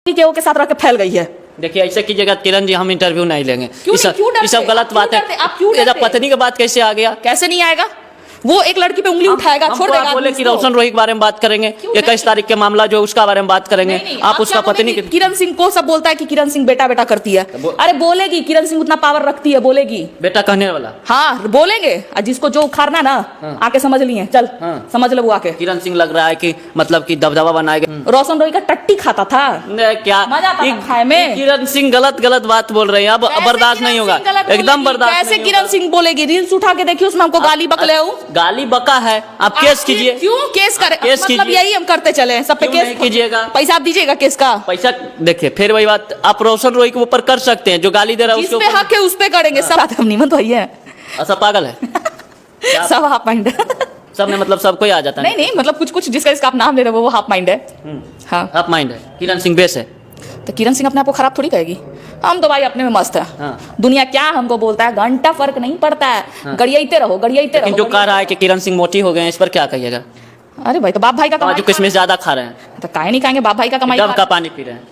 के साथ रह के फैल गई है। देखिए ऐसे कीजिएगा किरण जी, हम इंटरव्यू नहीं लेंगे। क्यों ये सब गलत बात है। पत्नी की बात कैसे आ गया? कैसे नहीं आएगा? वो एक लड़की पे उंगली उठाएगा, छोड़ देगा। बोले कि रोशन रोही के बारे में बात करेंगे, 21 तारीख के मामला जो उसका बारे में बात करेंगे। आप उसका पत्नी की किरण सिंह को सब बोलता है कि किरण सिंह बेटा बेटा करती है। अरे बोलेगी, किरण सिंह उतना पावर रखती है, बोलेगी बेटा कहने वाला। हाँ बोलेंगे, जिसको जो उखाड़ना ना आके समझ लिए, चल समझ लो वो आके। किरण सिंह लग रहा है कि मतलब कि दबदबा बनाएगा। रोशन रोही का टट्टी खाता था क्या मजा आता था खाए में। किरण सिंह गलत बात बोल रहे हैं, अब बर्दाश्त नहीं होगा, एकदम बर्दाश्त। कैसे किरण सिंह बोलेगी? रील्स उठा के देखिए, उसमें हमको गाली बकले हो। गाली बका है, आप केस कीजिए। क्यों केस करे? केस मतलब यही हम करते चले, सब पे केस कीजिएगा। पैसा आप दीजिएगा केस का। पैसा देखिए, फिर वही बात, आप रोशन रोही के ऊपर कर सकते हैं, जो गाली दे रहा है जिस पे हक है उस पे करेंगे। सब हम नहीं तो है, ऐसा पागल है सब हाफ माइंड है। सब ने मतलब सबको ही आ जाता है। नहीं मतलब कुछ जिसका इसका आप नाम ले रहे हो वो हाफ माइंड है। हाँ हाफ माइंड है। किरण सिंह बेस है तो किरण सिंह अपने आप को खराब थोड़ी कहेगी। हम तो भाई अपने में मस्त है। दुनिया क्या हमको बोलता है, घंटा फर्क नहीं पड़ता है। गड़ियाते रहो, गड़ियाते रहो। जो कह रहा है कि किरण सिंह मोटी हो गए हैं, इस पर क्या कहिएगा? अरे भाई तो बाप भाई का काजू किशमिश ज्यादा खा रहे हैं तो काहे नहीं खाएंगे? बाप भाई का कमाई का पानी पी रहे हैं,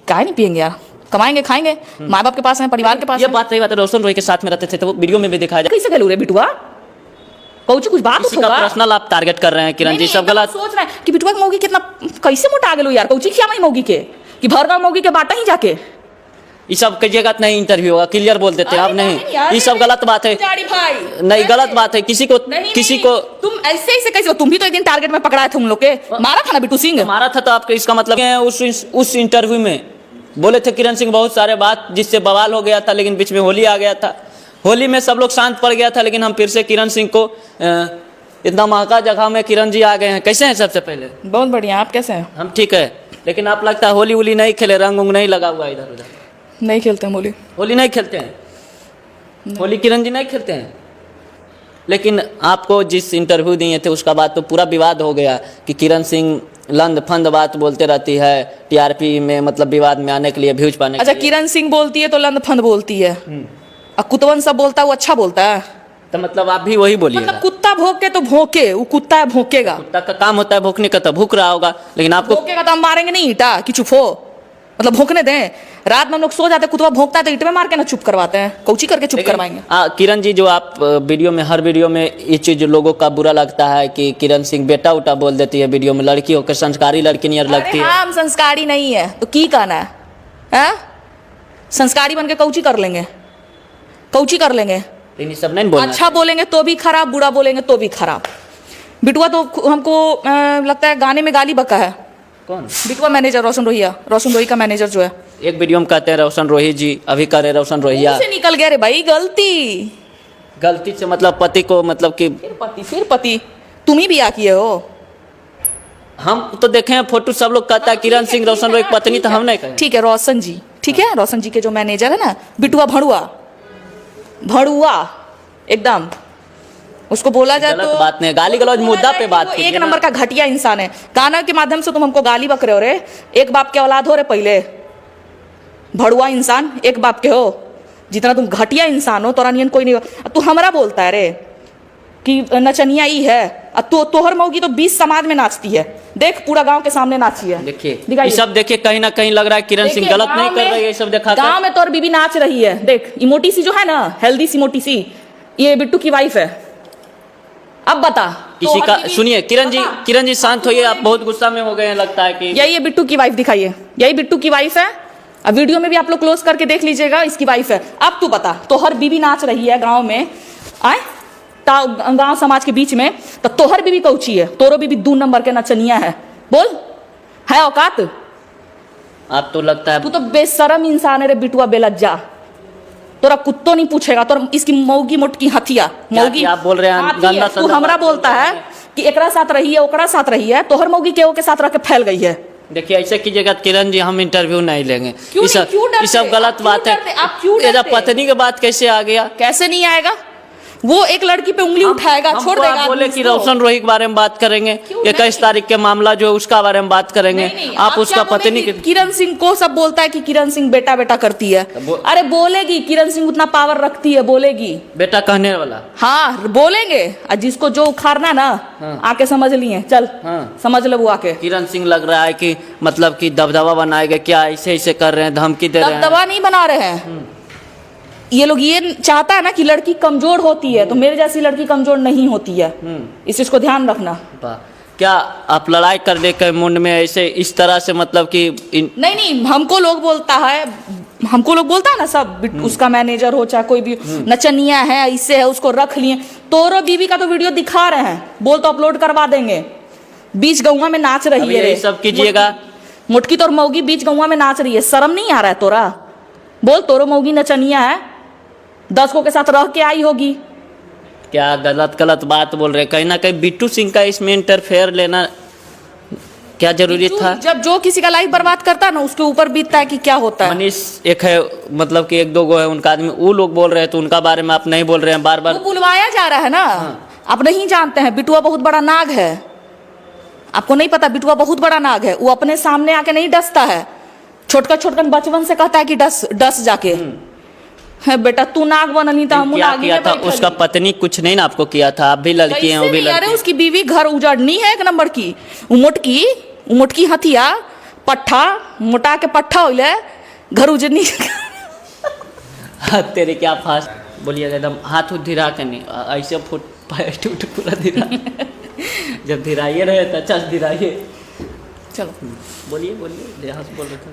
काहे नहीं पियेंगे यार? कमाएंगे खाएंगे, माँ बाप के पास है, परिवार के पास। ये बात सही बात है। रोशन रोही के साथ में रहते थे तो वो वीडियो में भी दिखाया जाए। कैसे गलू रे बिटुआ? कुछ बात होगा, पर्सनल आप टारगेट कर रहे हैं किरण जी, सब गलत सोच रहे हैं कि बिटुआ की मौगी कितना कैसे मोटा गेलू यार। कौची क्या मौगी के कि भरगांव मौगी के बाटा ही जाके ये सब कहिएगा नहीं, इंटरव्यू होगा, क्लियर बोल देते हैं आप। नहीं ये सब गलत बात है, नहीं गलत बात है। किसी को तुम ऐसे कैसे? तुम भी तो एक दिन टारगेट में पकड़ाए थे उन लोग के, मारा था ना बिट्टू सिंह, मारा था। तो आपका इसका मतलब उस इंटरव्यू में बोले थे किरण सिंह बहुत सारे बात जिससे बवाल हो गया था, लेकिन बीच में होली आ गया था। होली में सब लोग शांत पड़ गया था, लेकिन हम फिर से किरण सिंह को इतना महंगा जगह में किरण जी आ गए हैं। कैसे हैं? सबसे पहले बहुत बढ़िया, आप कैसे हैं? हम ठीक है, लेकिन आप लगता है होली उली नहीं खेले, रंग उंग नहीं लगा हुआ इधर उधर। नहीं खेलते हैं होली नहीं खेलते हैं, होली किरण जी नहीं खेलते हैं। लेकिन आपको जिस इंटरव्यू दिए थे उसका बाद तो पूरा विवाद हो गया कि किरण सिंह लंद फंद बात बोलते रहती है, टीआरपी में मतलब विवाद में आने के लिए, व्यूज पाने के लिए। अच्छा किरण सिंह बोलती है तो लंद फंद बोलती है, और कुतवन सब बोलता है वो अच्छा बोलता है। तो मतलब आप भी वही बोलिए। मतलब कुत्ता भौंके तो भौंके, वो कुत्ता है भौंकेगा। कुत्ता का काम होता है भौंकने का, तो भूख रहा होगा, लेकिन आपको भौंकेगा तो हम मारेंगे नहीं ईटा कि चुप हो, मतलब भौंकने दें। रात में हम लोग सो जाते, कुत्ता भौंकता है तो ईट में मार के ना चुप करवाते हैं, कौची करके चुप करवाएंगे। किरण जी जो आप वीडियो में, हर वीडियो में ये चीज लोगों का बुरा लगता है कि किरण सिंह बेटा उटा बोल देती है वीडियो में, लड़की होकर संस्कारी लड़की नहीं लगती है। हम संस्कारी नहीं है तो की कहना है? संस्कारी बन के कौची कर लेंगे, कौची कर लेंगे? सब नहीं बोलना। अच्छा बोलेंगे तो भी खराब, बुरा बोलेंगे तो भी खराब। बिटुआ तो हमको लगता है गाने में गाली बका है। कौन? बिटुआ मैनेजर रोशन रोही का मैनेजर जो है। एक वीडियो में कहते हैं रोशन रोही जी, अभी कह रहे रोशन रोहिया से निकल गया रे भाई। गलती से मतलब पति को, मतलब कि फिर पति तुम ही भी आ किए हो। हम तो देखे हैं फोटो, सब लोग कहता है किरण सिंह रोशन रोही पत्नी, तो हम नहीं कहें। ठीक है रोशन जी, ठीक है रोशन जी के जो मैनेजर है ना, बिटुआ भड़ुआ एकदम, उसको बोला जाए तो बात नहीं, गाली गलौज मुद्दा पे बात एक नंबर का घटिया इंसान है। गाना के माध्यम से तुम हमको गाली बक रहे हो रे। एक बाप के औलाद हो रे, पहले भड़ुआ इंसान एक बाप के हो। जितना तुम घटिया इंसान हो, तोरा नियन कोई नहीं हो। तू हमरा बोलता है रे कि नचनिया ही है, तोहर मौगी तो 20 समाज में नाचती है। देख पूरा गांव के सामने नाची है। देखिए ये सब देखिए, कहीं ना कहीं लग रहा है किरण सिंह गलत नहीं कर रही है। सब देखा गांव में तोर बीबी नाच रही है। देख इमोटी सी जो है ना, हेल्दी सी मोटी सी, ये बिट्टू की वाइफ है। अब बता किसी का सुनिए। किरण जी शांत होइए, आप बहुत गुस्सा में हो गए हैं, लगता है कि यही बिट्टू की वाइफ दिखाइए। यही बिट्टू की वाइफ है। अब वीडियो में भी आप लोग क्लोज करके देख लीजिएगा, इसकी वाइफ है। अब तू बता, तोहर बीबी नाच रही है गांव में, गांव समाज के बीच में, तो तोहर बीबी कौची है? तोरो बीबी 2 नंबर के नचनिया है। बोल है औकात? आप तो लगता है तू तो बेशरम इंसान है रे बिटुआ, बेलज्जा। तोरा कुत्तो नहीं पूछेगा, तो इसकी मौगी मोटकी हथिया मौगी आप बोल रहे हैं। तू हमरा बोलता है कि एकरा साथ रही है, ओकरा साथ रही है, तोहर मौगी के साथ रह के फैल गई है। देखिए ऐसे कीजिएगा किरण जी, हम इंटरव्यू नहीं लेंगे। ये सब गलत बात है। पत्नी की बात कैसे आ गया? कैसे नहीं आएगा? वो एक लड़की पे उंगली उठाएगा, छोड़ हमको देगा आप बोले आदमी कि उसको। रोशन रोही के बारे में बात करेंगे, क्यों 21 तारीख के मामला जो है उसका बारे में बात करेंगे। नहीं, आप उसका क्या पति नहीं बोलेगी? किरण सिंह को सब बोलता है कि किरण सिंह बेटा बेटा करती है। अरे बोलेगी, किरण सिंह उतना पावर रखती है, बोलेगी। बेटा कहने वाला। हाँ बोलेंगे, और जिसको जो उखाड़ना ना आके समझ लिए, चल समझ लो वो आके। किरण सिंह लग रहा है कि मतलब कि दबदबा बनाएगा क्या, ऐसे ऐसे कर रहे हैं, धमकी दे रहे हैं। दबदबा नहीं बना रहे हैं ये लोग। ये चाहता है ना कि लड़की कमजोर होती है, तो मेरे जैसी लड़की कमजोर नहीं होती है, इस चीज को ध्यान रखना। क्या आप लड़ाई करने के मुंड में ऐसे इस तरह से मतलब कि नहीं, हमको लोग बोलता है, हमको लोग बोलता है ना सब, उसका मैनेजर हो चाहे कोई भी नचनिया है, इससे है, उसको रख लिए। तोरो बीवी का तो वीडियो दिखा रहे हैं, बोल तो अपलोड करवा देंगे। बीच गौवा में नाच रही है, यही सब कीजिएगा। मुटकी तोर मौगी बीच गौवा में नाच रही है, शर्म नहीं आ रहा है तोरा? बोल तोरो मौगी नचनिया है, 10 को के साथ रह के आई होगी। क्या गलत गलत बात बोल रहे हैं? कहीं ना कहीं बिट्टू सिंह का इसमें इंटरफेयर लेना क्या जरूरी था? जब जो किसी का लाइफ बर्बाद करता है ना, उसके ऊपर बीतता है कि क्या होता है। मनीष एक है, मतलब कि 1-2 गो है उनका आदमी, वो लोग बोल रहे हैं तो उनका बारे में आप नहीं बोल रहे हैं बार बार। वो बुलवाया जा रहा है ना। आप नहीं जानते हैं, बिटुआ बहुत बड़ा नाग है, आपको नहीं पता? बिटुआ बहुत बड़ा नाग है, वो अपने सामने आके नहीं डसता है। छोटका छोटकन बचपन से कहता है कि डस जाके। है बेटा, तू नाग बननी था, हम क्या नागी किया में था? बैठल उसका ही। पत्नी कुछ नहीं ना आपको किया था? आप भी लड़की हैं, वो कैसे भी नहीं? अरे लड़की। उसकी बीवी घर उजाड़नी है 1 नंबर की। उमुटकी हथिया पट्ठा मोटा के पट्ठा होइले घर उजड़नी। तेरे क्या फास्ट बोलिएगा, एकदम हाथ उठ धीरा के नहीं, ऐसे फुट पैर टूट पूरा धीरा। जब धीराइए रहे तो अच्छा धीराइए। चलो बोलिए बोलिए, हंस बोल रहे थे।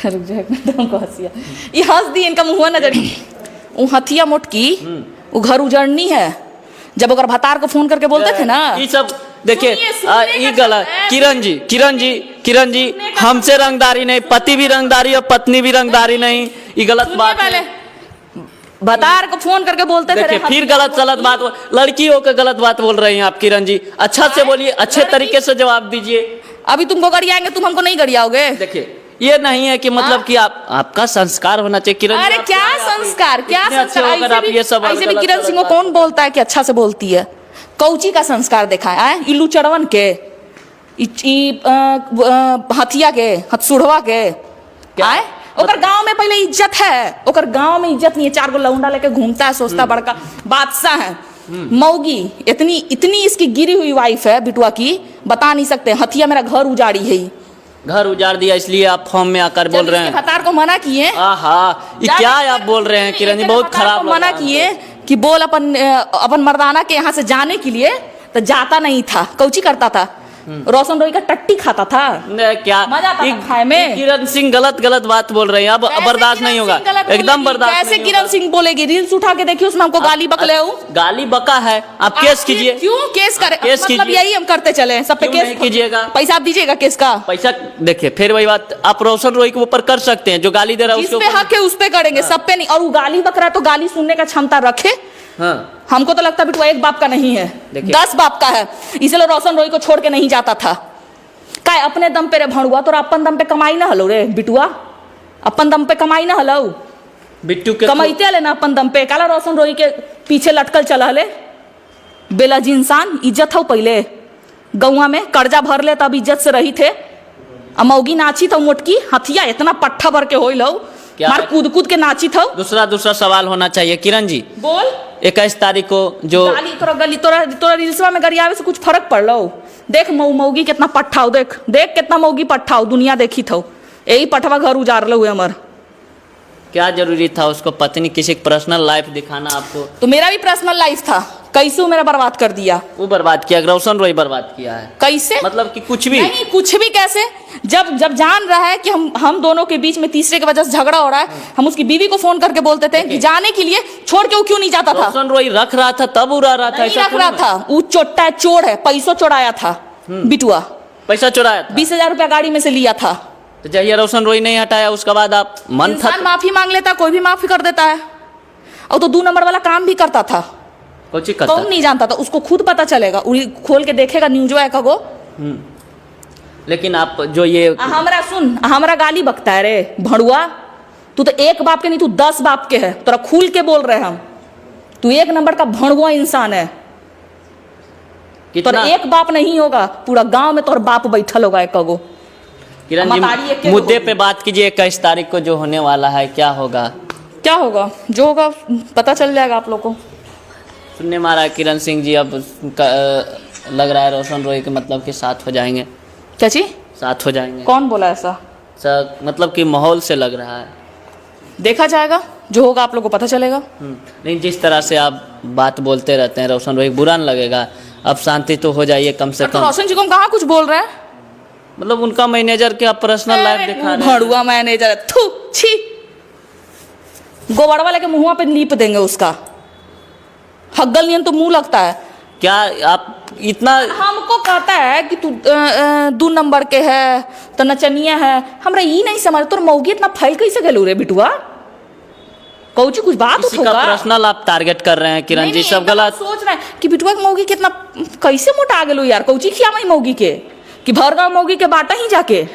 रुक जाए, हमको हंसिया ये हंस दी, इनका मुँह नजर। वो हथिया मोटकी, वो घर उजड़नी है। जब अगर भतार को फोन करके बोलते थे ना, ये सब देखिए, सुनिए ये का गलत। शब्द है। किरण जी हमसे रंगदारी नहीं, पति भी रंगदारी और पत्नी भी रंगदारी नहीं, ये गलत सुनिए बात पहले, है। भतार को फोन करके बोलते थे। देखिए फिर गलत बात, लड़की होकर गलत बात बोल रही हैं आप किरण जी। अच्छा से बोलिए, अच्छे तरीके से जवाब दीजिए। अभी तुमको गरियाएंगे, तुम हमको नहीं गरियाओगे। देखिए ये नहीं है कि मतलब कि आपका संस्कार होना चाहिए किरण जी। अरे क्या संस्कार, क्या इतने अच्छे संस्कार? होकर आप ये सब ऐसे भी गलत किरण सिंह को गलत कौन बोलता है कि अच्छा से बोलती है? कौची का संस्कार दिखाए आए? इल्लू चढ़वन के, हथिया के, हथसुढ़वा के आए। ओकर गांव में पहले इज्जत है, ओकर गांव में इज्जत नहीं है। 4 गो लौंडा लेके घूमता है, सोचता बड़का बादशाह है। मौगी इतनी इसकी गिरी हुई वाइफ है बिटुआ की, बता नहीं सकते। हथिया मेरा घर उजाड़ी है, घर उजाड़ दिया, इसलिए आप फॉर्म में आकर बोल रहे हैं। भतार को मना किए, ये क्या आप बोल रहे हैं किरण जी? बहुत खराब मना किए कि बोल अपन मर्दाना के यहाँ से जाने के लिए, तो जाता नहीं था। कौची करता था? रोशन रोई का टट्टी खाता था। क्या मजा आता था खाए में। किरण सिंह गलत बात बोल रहे हैं, अब बर्दाश्त नहीं होगा, एकदम बर्दाश्त कैसे नहीं किरण सिंह बोलेगी? रील्स उठा के देखिए, उसमें हमको गाली बकले हो। गाली बका है, आप केस कीजिए। क्यों केस करे? केस मतलब कीजिए। यही हम करते चले, सब पे क्यों नहीं केस कीजिएगा? पैसा आप दीजिएगा केस का? पैसा देखिए, फिर वही बात, आप रोशन रोई के ऊपर कर सकते हैं, जो गाली दे रहा है जिस उसके पे ऊपर। हक है उस पे करेंगे, सब पे नहीं। और वो गाली बक रहा है तो गाली सुनने का क्षमता रखे। हमको तो लगता है बिटुआ एक बाप का नहीं है, 10 बाप का है। इसलिए रोशन रोई को छोड़ के नहीं जाता था। काय अपने दम पे रे भणुआ, तोरा अपन दम पे कमाई ना हलो रे बिटुआ, अपन दम पे कमाई ना हलो। बिट्टू के कमाईते हले ना अपन दम पे, काला रोशन रोई के पीछे लटकल चला हले। बेलाजी इंसान, इज्जत हो पहले गौवा में, कर्जा भर ले तब इज्जत से रही थे। अमौगी नाची था मोटकी हथिया, इतना पट्ठा भर के हो लो, मार कूद के नाची था। दूसरा सवाल होना चाहिए किरण जी। बोल। 21 तारीख को जो तोरा रील्सवा में गरियावे से कुछ फर्क पड़ लो। देख मौगी कितना पट्ठा हो, देख कितना मौगी पट्ठा हो, दुनिया देखी थो। यही पठवा घर उजाड़ लो हुए अमर। क्या जरूरी था उसको पत्नी किसी पर्सनल लाइफ दिखाना आपको? तो मेरा भी पर्सनल लाइफ था, कैसे वो मेरा बर्बाद कर दिया? वो बर्बाद किया, रोशन रोई बर्बाद किया है। कैसे? मतलब कि कुछ भी नहीं, कुछ भी कैसे? जब जान रहा है कि हम दोनों के बीच में तीसरे की वजह से झगड़ा हो रहा है, हम उसकी बीवी को फोन करके बोलते थे कि जाने के लिए, छोड़ के वो क्यों नहीं जाता था? रोशन रोई रख रहा था तब उड़ा रहा था, नहीं रख रहा था, वो चोट्टा है, चोर है, पैसों चुराया था बिटुआ। पैसा चुराया था, 20,000 रुपया गाड़ी में से लिया था। तो जहिया रोशन रोई नहीं हटाया उसके बाद आप मन था इंसान माफी मांग लेता, कोई भी माफी कर देता है। और तो 2 नंबर वाला काम भी करता था, कुछ करता कौन नहीं जानता था? उसको खुद पता चलेगा, खोल के देखेगा न्यूज का गो। लेकिन आप जो ये हमरा सुन, हमरा गाली बकता है रे भड़ुआ। तू तो एक बाप के नहीं, तू 10 बाप के है। तोरा खुल के बोल रहे हम, तू एक नंबर का भड़ुआ इंसान है। तो कितना एक बाप नहीं होगा, पूरा गांव में तोर बाप बैठल होगा एक कगो। किरण मतारी एक जी के मुद्दे होगी। पे बात कीजिए, 21 तारीख को जो होने वाला है क्या होगा? क्या होगा, जो होगा पता चल जाएगा आप लोग को। सुनने में आ रहा है किरण सिंह जी अब लग रहा है रोशन रोही के मतलब के साथ हो जाएंगे, क्या चीज? साथ हो जाएंगे। कौन बोला ऐसा? सर मतलब कि माहौल से लग रहा है। देखा जाएगा, जो होगा आप लोग को पता चलेगा। नहीं, जिस तरह से आप बात बोलते रहते हैं रोशन रोही, बुरा नहीं लगेगा? अब शांति तो हो जाइए कम से तो कम। रोशन जी को हम कहाँ कुछ बोल रहे हैं? मतलब उनका मैनेजर के आप पर्सनल लाइफ दिखा रहे हैं। भड़ुआ मैनेजर, थू छी, गोबरवा लेके मुंह पे लीप देंगे उसका। हग्गल नियन तो मुंह लगता है। क्या आप इतना हमको कहता है कि तू 2 नंबर के है तो नचनिया है, हमरा ई नहीं समझ तोर मौगी इतना फैल कैसे गेलू रे बिटुआ? कौची कुछ बात किसी का होगा? पर्सनल आप टारगेट कर रहे हैं किरण नहीं, जी, नहीं, सब एकदम गलत। सोच रहे हैं कि बिटुआ के मौगी कितना कैसे मोटा गेलू यार। कौची खिया मई मौगी के कि भरगांव मौगी के बाटा ही जाके।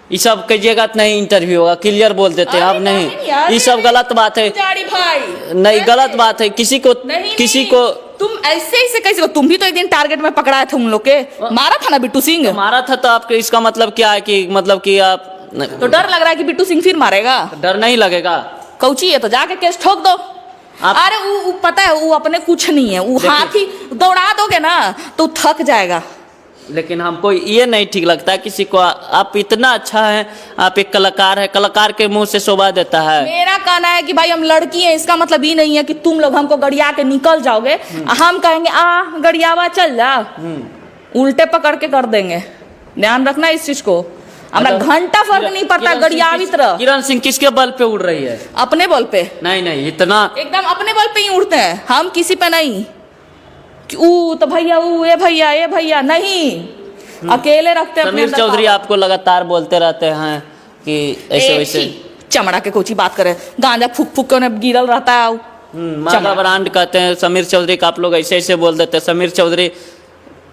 ये सब कहिएगा तो नहीं इंटरव्यू होगा, क्लियर बोल देते हैं आप। अरे नहीं, यार, ये सब गलत बात है। पुजारी भाई नहीं, गलत बात है। किसी को नहीं, किसी नहीं, को तुम ऐसे कैसे? तुम भी तो एक दिन टारगेट में पकड़ाए थे उन लोग के, मारा था ना बिट्टू सिंह। मारा था तो आपके इसका मतलब क्या है कि मतलब कि आप तो डर लग रहा है कि बिट्टू सिंह फिर मारेगा? डर नहीं लगेगा? कौची है तो जाके केस ठोक दो। अरे वो पता है वो अपने कुछ नहीं है, वो हाथी दौड़ा दोगे ना तो थक जाएगा। लेकिन हमको ये नहीं ठीक लगता है किसी को। आप इतना अच्छा है, आप एक कलाकार है, कलाकार के मुंह से शोभा देता है। मेरा कहना है कि भाई हम लड़की हैं, इसका मतलब ये नहीं है कि तुम लोग हमको गड़िया के निकल जाओगे, हम कहेंगे आ गड़ियावा चल जा, उल्टे पकड़ के कर देंगे। ध्यान रखना इस चीज को। हमरा घंटा फर्क नहीं पड़ता गड़ियावी तरह। किरण सिंह किसके बल पे उड़ रही है? अपने बल पे, नहीं नहीं, इतना एकदम अपने बल पे ही उड़ते हैं हम, किसी पे नहीं कि ऊ तो भैया ऊ ये भैया नहीं, अकेले रखते हैं अपने समीर अंदर चौधरी power। आपको लगातार बोलते रहते हैं कि ऐसे वैसे। चमड़ा के कोची बात करे, गांजा फूक फूक के उन्हें गिरल रहता है। मागा ब्रांड कहते हैं समीर चौधरी का, आप लोग ऐसे ऐसे बोल देते हैं। समीर चौधरी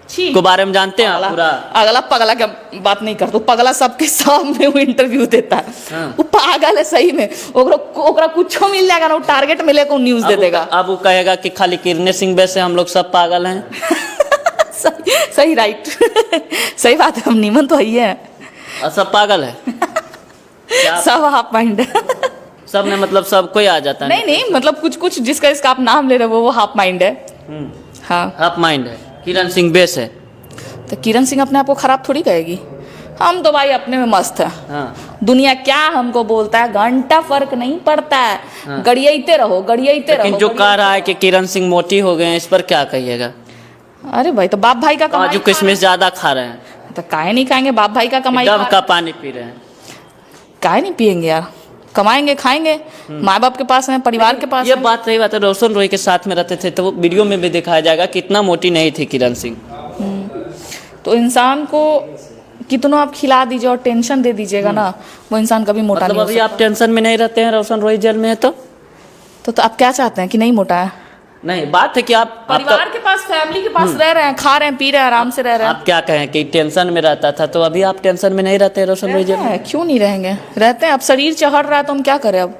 छी, को बारे में जानते हैं आप पूरा? अगला पगला क्या बात नहीं करता, पगला सबके सामने वो इंटरव्यू देता है। हाँ। वो पागल है सही में, ओकरा कुछो मिल जाएगा ना, वो टारगेट मिलेगा, वो न्यूज दे देगा। अब वो कहेगा कि खाली किरण सिंह वैसे हम लोग सब पागल हैं। सही राइट सही बात है, हम नीमन तो ही है, और सब पागल है क्या? सब हाफ माइंड है। सब ने मतलब सब कोई आ जाता है। नहीं नहीं, मतलब कुछ कुछ जिसका इसका आप नाम ले रहे हो वो हाफ माइंड है। हाँ, हाफ माइंड है। किरण सिंह बेस है। तो किरण सिंह अपने आप को खराब थोड़ी कहेगी। हम तो भाई अपने में मस्त है। हाँ। दुनिया क्या हमको बोलता है, घंटा फर्क नहीं पड़ता है। हाँ। गड़ियाते रहो, गड़ियाते रहो। लेकिन जो कह रहा है कि किरण सिंह मोटी हो गए हैं, इस पर क्या कहिएगा? अरे भाई, तो बाप भाई का कमाई काजू किशमिश ज्यादा खा रहे हैं, तो काहे नहीं खाएंगे? बाप भाई का कमाई डब का पानी पी रहे हैं। काहे नहीं पियेंगे यार? कमाएंगे खाएंगे, माँ बाप के पास है, परिवार के पास ये है। बात रही बात है, रोशन रोही के साथ में रहते थे तो वो वीडियो में भी दिखाया जाएगा कितना मोटी नहीं थी किरण सिंह। तो इंसान को कितना आप खिला दीजिए और टेंशन दे दीजिएगा ना, वो इंसान कभी मोटा मतलब नहीं हो अभी आप टेंशन में नहीं रहते हैं, रोशन रोही जेल में है तो सकता। तो आप क्या चाहते हैं कि नहीं मोटा है? नहीं, बात है कि आप परिवार के पास, फैमिली के पास रह रहे हैं, खा रहे हैं, पी रहे हैं, आराम से रह रहे हैं। आप क्या कहें कि टेंशन में रहता था, तो अभी आप टेंशन में नहीं रहते हैं रोशन रोही जेल में? है, क्यों नहीं रहेंगे? रहते हैं। अब शरीर चढ़ रहा है तो हम क्या करें? अब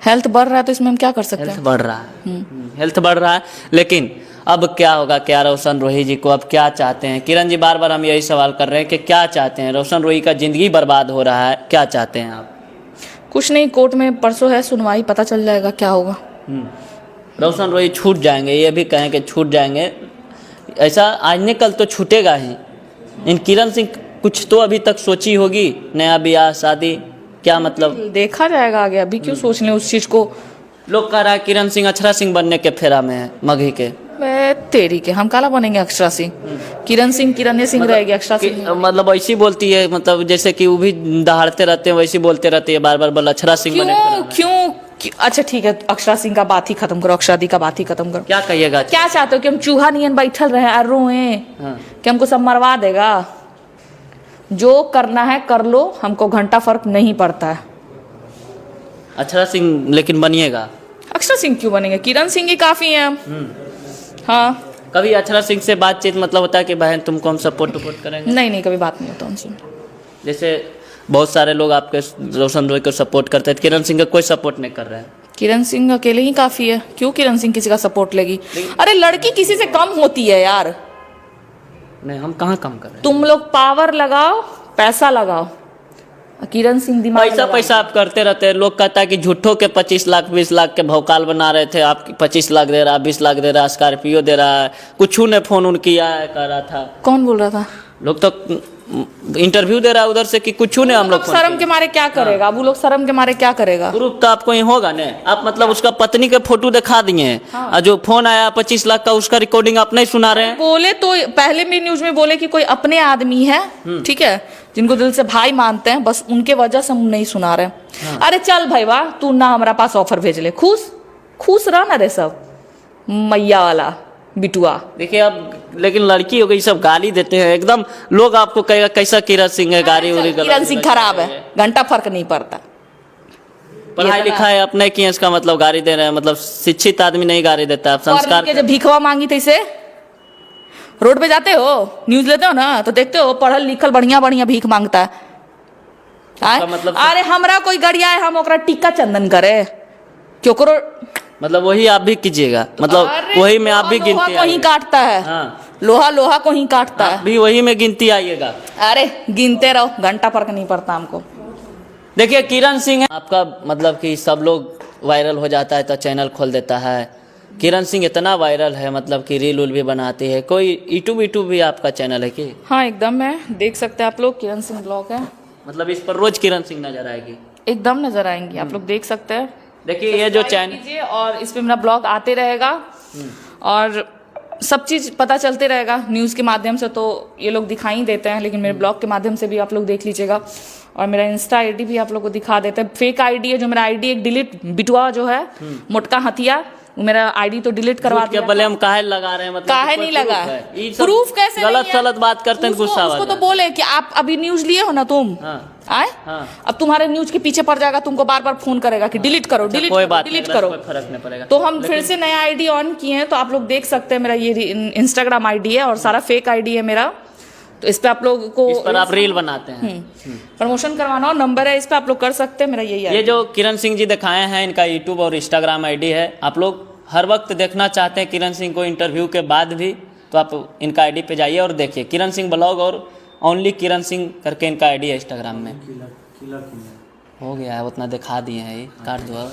हेल्थ बढ़ रहा है तो इसमें हम क्या कर सकते हेल्थ हैं? बढ़ रहा है, हेल्थ बढ़ रहा है। लेकिन अब क्या होगा? क्या रोशन रोही जी को अब क्या चाहते हैं? किरण जी बार बार हम यही सवाल कर रहे हैं कि क्या चाहते हैं? रोशन रोही का जिंदगी बर्बाद हो रहा है, क्या चाहते हैं आप? कुछ नहीं, कोर्ट में परसों है सुनवाई, पता चल जाएगा क्या होगा। रोशन रोही छूट जाएंगे, ये भी कहें कि छूट जाएंगे, ऐसा आज नहीं कल तो छूटेगा ही। इन किरण सिंह कुछ तो अभी तक सोची होगी, नया ब्याह शादी, क्या मतलब? देखा जाएगा आगे, अभी क्यों सोच लें उस चीज को। लोग कह रहा है किरण सिंह अक्षरा सिंह बनने के फेरा में है, मघी के। तेरी के हम काला बनेंगे अक्षरा सिंह? किरण सिंह किरण सिंह रहेगी, अक्षरा सिंह मतलब ऐसी बोलती है, मतलब जैसे कि वो भी दहाड़ते रहते हैं वैसी बोलते रहती है, बार बार बोला अक्षरा सिंह बने क्यों क्यों? अच्छा ठीक है, अक्षरा सिंह का बात ही खत्म करो, अक्षरा दी का बात ही खत्म करो। क्या कहिएगा? क्या चाहते हो कि हम चूहा नियन बैठल रहे और रोए कि हमको सब मरवा देगा? जो करना है कर लो, हमको घंटा फर्क नहीं पड़ता है। अक्षरा सिंह लेकिन बनिएगा? अक्षरा सिंह क्यों बनेंगे? किरण सिंह ही काफी है। हाँ, कभी अक्षरा सिंह से बातचीत मतलब होता है कि बहन तुमको हम सपोर्ट करेंगे? नहीं कभी बात नहीं होता उनसे। जैसे बहुत सारे लोग आपके रोशन रोही को सपोर्ट करते हैं, किरण सिंह का कोई सपोर्ट नहीं कर रहे हैं। किरण सिंह अकेले ही काफी है, क्यों किरण सिंह किसी का सपोर्ट लेगी? अरे लड़की किसी से कम होती है यार। नहीं, हम कहाँ कम कर रहे हैं? तुम लोग पावर लगाओ, पैसा लगाओ, किरण सिंह दिमाग पैसा पैसा आप करते रहते हैं। लोग कहता है कि झूठों के 25 लाख 20 लाख के भौकाल बना रहे थे, आप 25 लाख दे रहा, 20 लाख दे रहा, स्कॉर्पियो दे रहा है, कुछ ने फोन उन किया है, कह रहा था। कौन बोल रहा था? लोग तो इंटरव्यू दे रहा है उधर से कि कुछ ने हम लोग शर्म के मारे क्या करेगा वो लोग? शर्म के मारे क्या करेगा? ग्रुप तो आपको ही होगा ने। आप मतलब उसका पत्नी के फोटो दिखा दिए हैं। और जो फोन आया 25 लाख का, उसका रिकॉर्डिंग आप नहीं सुना रहे हैं। बोले तो पहले भी न्यूज में बोले कि कोई अपने आदमी है, ठीक है, जिनको दिल से भाई मानते हैं, बस उनके वजह से हम नहीं सुना रहे। अरे चल भाई वाह, तू ना हमारा पास ऑफर भेज ले, खुश खुश रह ना रे सब मैया वाला बिटुआ। देखिए अब, लेकिन लड़की हो गई, सब गाली देते हैं एकदम। लोग आपको कहेगा कैसा किरण सिंह है, गाड़ी उड़ी किरण सिंह खराब है, घंटा फर्क नहीं पड़ता। पढ़ाई लिखाई अपने किए, इसका मतलब गाड़ी दे रहे हैं। मतलब शिक्षित आदमी नहीं गाड़ी देता है। संस्कार के जब भिखवा मांगी थे इसे, रोड पे जाते हो, न्यूज लेते हो ना, तो देखते हो पढ़ल लिखल बढ़िया बढ़िया भीख मांगता है। मतलब अरे हमरा कोई गड़िया है, हम ओकरा टीका चंदन करे क्यों करो? मतलब वही आप भी कीजिएगा, मतलब वही में आप भी गिनती लोहा को ही काटता है। हाँ, लोहा लोहा को ही काटता है। भी वही में गिनती आइएगा। अरे गिनते रहो, घंटा फर्क नहीं पड़ता हमको। देखिए किरण सिंह है आपका, मतलब कि सब लोग वायरल हो जाता है तो चैनल खोल देता है। किरण सिंह इतना वायरल है, मतलब कि रील उल भी बनाती है। कोई यूट्यूब भी आपका चैनल है कि? हाँ एकदम है, देख सकते हैं आप लोग, किरण सिंह ब्लॉग है। मतलब इस पर रोज किरण सिंह नजर आएगी? एकदम नजर आएंगी, आप लोग देख सकते हैं। देखिए ये जो चैनल, और इस पे मेरा ब्लॉग आते रहेगा और सब चीज पता चलते रहेगा न्यूज के माध्यम से। तो ये लोग दिखाई ही देते हैं, लेकिन मेरे ब्लॉग के माध्यम से भी आप लोग देख लीजिएगा। और मेरा इंस्टा आईडी भी आप लोग को दिखा देते हैं। फेक आईडी है जो मेरा आईडी, एक डिलीट बिटुआ जो है मोटका हथिया, मेरा आईडी तो डिलीट करवा दिया। भले हम काहे लगा रहे हैं, मतलब काहे नहीं लगा? प्रूफ कैसे? गलत सलत बात करते हैं, गुस्सा उसको तो बोले कि आप अभी न्यूज लिए हो ना तुम, आए अब तुम्हारे न्यूज के पीछे पड़ जाएगा, तुमको बार बार फोन करेगा कि डिलीट करो, डिलीट करो, फर्क नहीं पड़ेगा। तो हम फिर से नया आईडी ऑन किए हैं, तो आप लोग देख सकते हैं। मेरा ये इंस्टाग्राम आईडी है और सारा फेक आईडी है मेरा। तो इस पे आप लोग को, इस पर आप रील बनाते हैं, प्रमोशन करवाना हो, नंबर है इस पे, आप लोग कर सकते हैं। मेरा यही है। ये जो किरण सिंह जी दिखाए हैं, इनका यूट्यूब और इंस्टाग्राम आईडी है। आप लोग हर वक्त देखना चाहते हैं किरण सिंह को इंटरव्यू के बाद भी, तो आप इनका आईडी पे जाइए और देखिए, किरण सिंह ब्लॉग और ओनली किरण सिंह करके इनका आईडी है इंस्टाग्राम में। हो गया है, उतना दिखा दिए हैं, ये काट दो।